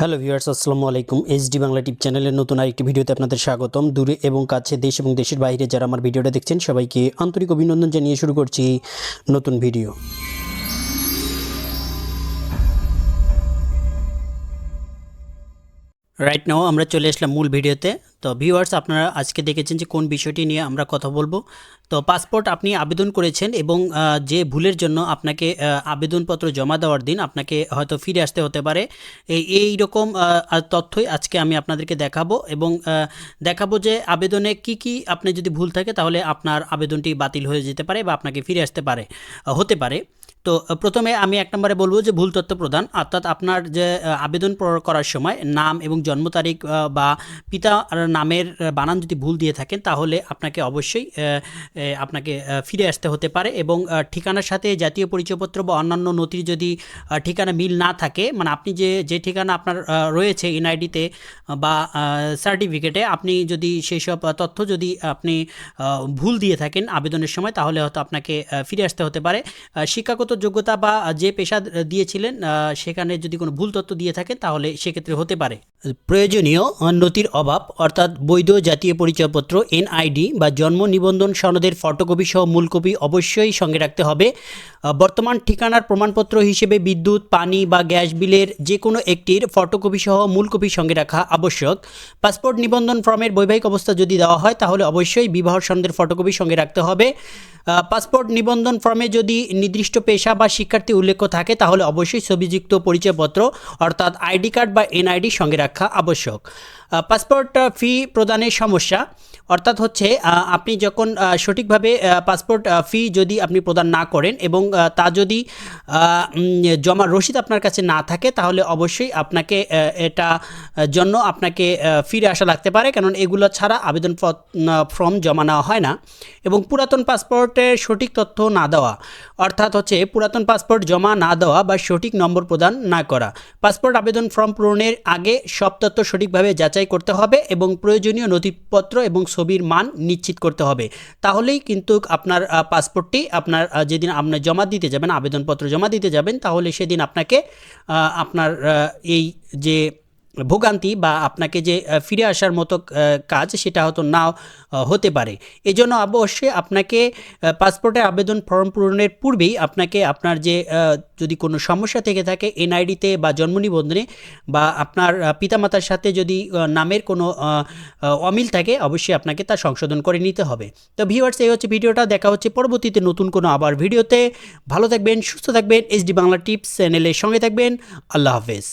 Hello viewers, আসসালামু আলাইকুম। HD Bangla টিপ চ্যানেলের নতুন আরেকটি ভিডিওতে আপনাদের স্বাগতম। দূরে এবং কাছে, দেশ এবং দেশের বাইরে যারা আমার ভিডিওটা দেখছেন সবাইকে আন্তরিক অভিনন্দন জানিয়ে শুরু করছি নতুন ভিডিও। রাইট নাও আমরা চলে আসলাম মূল ভিডিওতে। তো ভিউয়ার্স, আপনারা আজকে দেখেছেন যে কোন বিষয়টি নিয়ে আমরা কথা বলবো। তো পাসপোর্ট আপনি আবেদন করেছেন এবং যে ভুলের জন্য আপনাকে আবেদনপত্র জমা দেওয়ার দিন আপনাকে হয়তো ফিরে আসতে হতে পারে। এই রকম তথ্যই আজকে আমি আপনাদেরকে দেখাবো এবং দেখাবো যে আবেদনে কি আপনি যদি ভুল থাকে তাহলে আপনার আবেদনটি বাতিল হয়ে যেতে পারে বা আপনাকে ফিরে আসতে পারে হতে পারে। তো প্রথমে আমি এক নম্বরে বলবো যে ভুল তথ্য প্রদান, অর্থাৎ আপনার যে আবেদন করার সময় নাম এবং জন্ম তারিখ বা পিতার নামের বানান যদি ভুল দিয়ে থাকেন তাহলে আপনাকে অবশ্যই আপনাকে ফিরে আসতে হতে পারে। এবং ঠিকানার সাথে জাতীয় পরিচয়পত্র বা অন্যান্য নথির যদি ঠিকানা মিল না থাকে, মানে আপনি যে ঠিকানা আপনার রয়েছে এনআইডিতে বা সার্টিফিকেটে, আপনি যদি সেই সব তথ্য যদি আপনি ভুল দিয়ে থাকেন আবেদনের সময় তাহলে হয়তো আপনাকে ফিরে আসতে হতে পারে। শিক্ষাগত যোগ্যতা বা যে পেশা দিয়েছিলেন সেখানে যদি কোনো ভুল তথ্য দিয়ে থাকেন তাহলে সেক্ষেত্রে হতে পারে। প্রয়োজনীয় নথির অভাব, অর্থাৎ বৈধ জাতীয় পরিচয়পত্র এনআইডি বা জন্ম নিবন্ধন সনদের ফটোকপি সহ মূল কপি অবশ্যই সঙ্গে রাখতে হবে। বর্তমান ঠিকানার প্রমাণপত্র হিসেবে বিদ্যুৎ, পানি বা গ্যাস বিলের যে কোনো একটির ফটোকপি সহ মূল কপি সঙ্গে রাখা আবশ্যক। পাসপোর্ট নিবন্ধন ফর্মের বৈবাহিক অবস্থা যদি দেওয়া হয় তাহলে অবশ্যই বিবাহ সনদের ফটোকপি সঙ্গে রাখতে হবে। পাসপোর্ট নিবন্ধন ফর্মে যদি নির্দিষ্ট পেশা বা শিক্ষার্থী উল্লেখ থাকে তাহলে অবশ্যই ছবিযুক্ত পরিচয়পত্র অর্থাৎ আইডি কার্ড বা এনআইডি সঙ্গে রাখা আবশ্যক। পাসপোর্ট ফি প্রদানের সমস্যা, অর্থাৎ হচ্ছে আপনি যখন সঠিকভাবে পাসপোর্ট ফি যদি আপনি প্রদান না করেন এবং তা যদি জমা রসিদ আপনার কাছে না থাকে তাহলে অবশ্যই আপনাকে এটা জন্য আপনাকে ফিরে আসা লাগতে পারে, কারণ এগুলো ছাড়া আবেদন ফর্ম জমা নেওয়া হয় না। এবং পুরাতন পাসপোর্টের সঠিক তথ্য না দেওয়া, অর্থাৎ হচ্ছে পুরাতন পাসপোর্ট জমা না দেওয়া বা সঠিক নম্বর প্রদান না করা। পাসপোর্ট আবেদন ফর্ম পূরণের আগে সব তথ্য সঠিকভাবে যাচাই করতে হবে এবং প্রয়োজনীয় নথিপত্র এবং ছবির মান নিশ্চিত করতে হবে। তাহলেই কিন্তু আপনার পাসপোর্টটি আপনার যেদিন আপনি জমা দিতে যাবেন, আবেদনপত্র জমা দিতে যাবেন, তাহলে সেদিন আপনাকে আপনার এই যে ভোগান্তি বা আপনাকে যে ফিরে আসার মতো কাজ সেটা হয়তো নাও হতে পারে। এজন্য অবশ্যই আপনাকে পাসপোর্টে আবেদন ফর্ম পূরণের পূর্বেই আপনাকে আপনার যে যদি কোনো সমস্যা থেকে থাকে এনআইডিতে বা জন্ম নিবন্ধনে বা আপনার পিতামাতার সাথে যদি নামের কোনো অমিল থাকে অবশ্যই আপনাকে তা সংশোধন করে নিতে হবে। তো ভিউয়ার্স, এই হচ্ছে ভিডিওটা, দেখা হচ্ছে পরবর্তীতে নতুন কোনো আবার ভিডিওতে। ভালো থাকবেন, সুস্থ থাকবেন, এইচডি বাংলা টিপস চ্যানেলের সঙ্গে থাকবেন। আল্লাহ হাফেজ।